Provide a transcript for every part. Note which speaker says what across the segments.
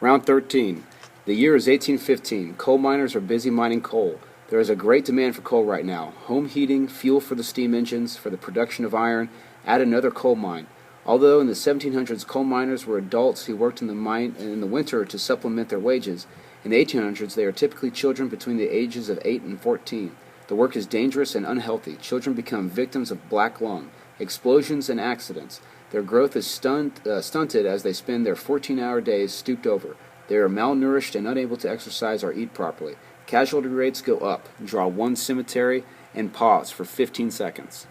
Speaker 1: Round 13. The year is 1815. Coal miners are busy mining coal. There is a great demand for coal right now. Home heating, fuel for the steam engines, for the production of iron, add another coal mine. Although in the 1700s coal miners were adults who worked in the mine in the winter to supplement their wages, in the 1800s they are typically children between the ages of 8 and 14. The work is dangerous and unhealthy. Children become victims of black lung, explosions, and accidents. Their growth is stunted as they spend their 14-hour days stooped over. They are malnourished and unable to exercise or eat properly. Casualty rates go up. Draw one cemetery and pause for 15 seconds.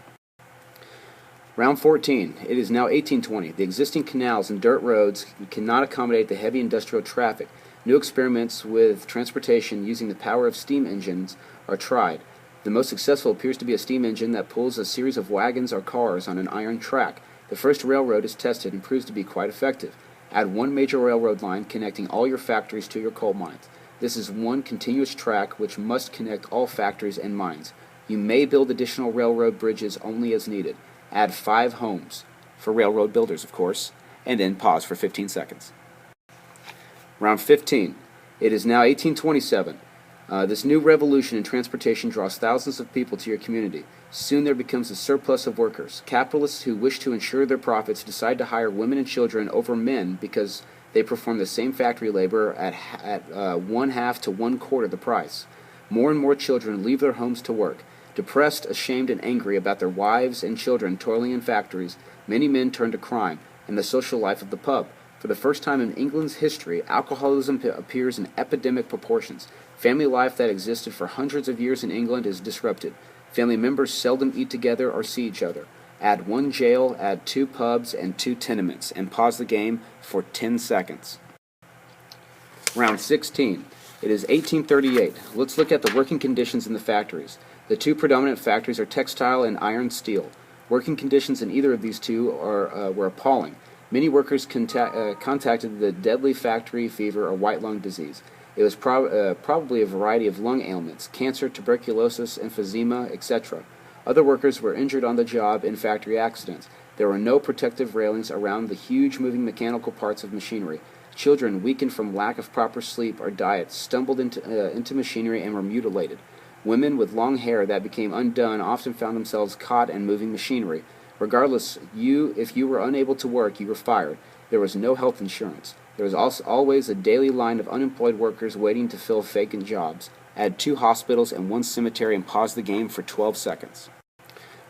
Speaker 1: Round 14. It is now 1820. The existing canals and dirt roads cannot accommodate the heavy industrial traffic. New experiments with transportation using the power of steam engines are tried. The most successful appears to be a steam engine that pulls a series of wagons or cars on an iron track. The first railroad is tested and proves to be quite effective. Add one major railroad line connecting all your factories to your coal mines. This is one continuous track which must connect all factories and mines. You may build additional railroad bridges only as needed. Add 5 homes, for railroad builders of course, and then pause for 15 seconds. Round 15. It is now 1827. This new revolution in transportation draws thousands of people to your community. Soon there becomes a surplus of workers. Capitalists who wish to ensure their profits decide to hire women and children over men because they perform the same factory labor at 1/2 to 1/4 the price. More and more children leave their homes to work. Depressed, ashamed, and angry about their wives and children toiling in factories, many men turn to crime and the social life of the pub. For the first time in England's history, alcoholism appears in epidemic proportions. Family life that existed for hundreds of years in England is disrupted. Family members seldom eat together or see each other. Add 1 jail, add 2 pubs, and 2 tenements, and pause the game for 10 seconds. Round 16. It is 1838. Let's look at the working conditions in the factories. The 2 predominant factories are textile and iron steel. Working conditions in either of these two were appalling. Many workers contacted the deadly factory fever or white lung disease. It was probably a variety of lung ailments, cancer, tuberculosis, emphysema, etc. Other workers were injured on the job in factory accidents. There were no protective railings around the huge moving mechanical parts of machinery. Children, weakened from lack of proper sleep or diet, stumbled into machinery and were mutilated. Women with long hair that became undone often found themselves caught in moving machinery. Regardless, if you were unable to work, you were fired. There was no health insurance. There was also always a daily line of unemployed workers waiting to fill vacant jobs. Add 2 hospitals and 1 cemetery and pause the game for 12 seconds.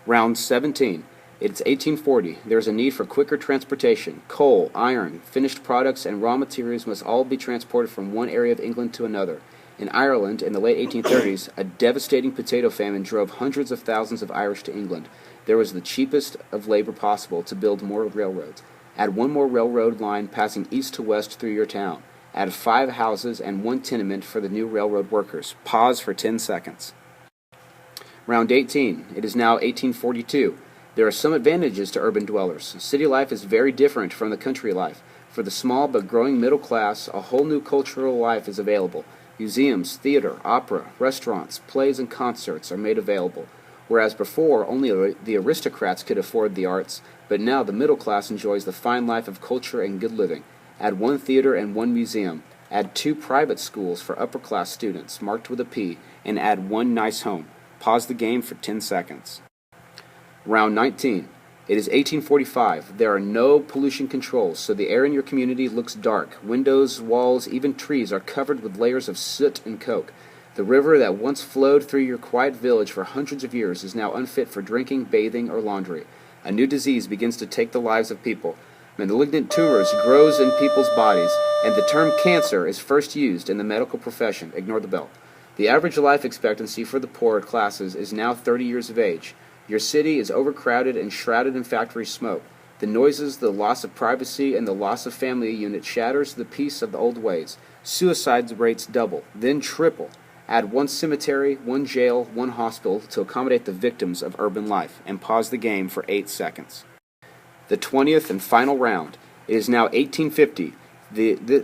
Speaker 1: Round 17. It's 1840. There is a need for quicker transportation. Coal, iron, finished products, and raw materials must all be transported from one area of England to another. In Ireland, in the late 1830s, a devastating potato famine drove hundreds of thousands of Irish to England. There was the cheapest of labor possible to build more railroads. Add 1 more railroad line passing east to west through your town. Add 5 houses and 1 tenement for the new railroad workers. Pause for 10 seconds. Round 18. It is now 1842. There are some advantages to urban dwellers. City life is very different from the country life. For the small but growing middle class, a whole new cultural life is available. Museums, theater, opera, restaurants, plays, and concerts are made available. Whereas before, only the aristocrats could afford the arts, but now the middle class enjoys the fine life of culture and good living. Add 1 theater and 1 museum. Add 2 private schools for upper-class students, marked with a P, and add 1 nice home. Pause the game for 10 seconds. Round 19. It is 1845. There are no pollution controls, so the air in your community looks dark. Windows, walls, even trees are covered with layers of soot and coke. The river that once flowed through your quiet village for hundreds of years is now unfit for drinking, bathing, or laundry. A new disease begins to take the lives of people. Malignant tumors grows in people's bodies, and the term cancer is first used in the medical profession. Ignore the bell. The average life expectancy for the poorer classes is now 30 years of age. Your city is overcrowded and shrouded in factory smoke. The noises, the loss of privacy, and the loss of family unit shatters the peace of the old ways. Suicide rates double, then triple. Add 1 cemetery, 1 jail, 1 hospital to accommodate the victims of urban life, and pause the game for 8 seconds. The 20th and final round. It is now 1850.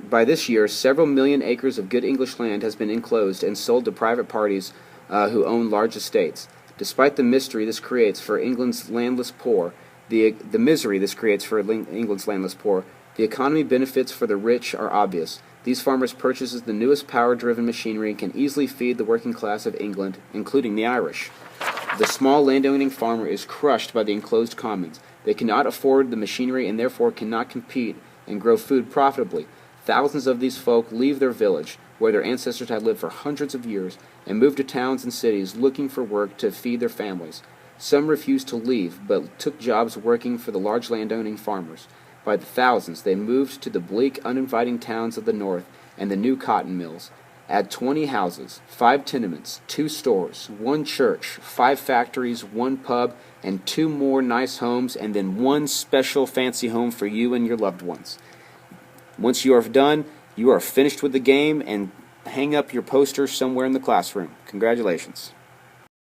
Speaker 1: By this year, several million acres of good English land has been enclosed and sold to private parties who own large estates. Despite the mystery this creates for England's landless poor, the misery this creates for England's landless poor, The economy benefits for the rich are obvious. These farmers purchase the newest power-driven machinery and can easily feed the working class of England, including the Irish. The small landowning farmer is crushed by the enclosed commons. They cannot afford the machinery and therefore cannot compete and grow food profitably. Thousands of these folk leave their village, where their ancestors had lived for hundreds of years, and move to towns and cities looking for work to feed their families. Some refused to leave, but took jobs working for the large landowning farmers. By the thousands, they moved to the bleak, uninviting towns of the north and the new cotton mills. Add 20 houses, 5 tenements, 2 stores, 1 church, 5 factories, 1 pub, and 2 more nice homes, and then 1 special fancy home for you and your loved ones. Once you are done, you are finished with the game, and hang up your poster somewhere in the classroom. Congratulations.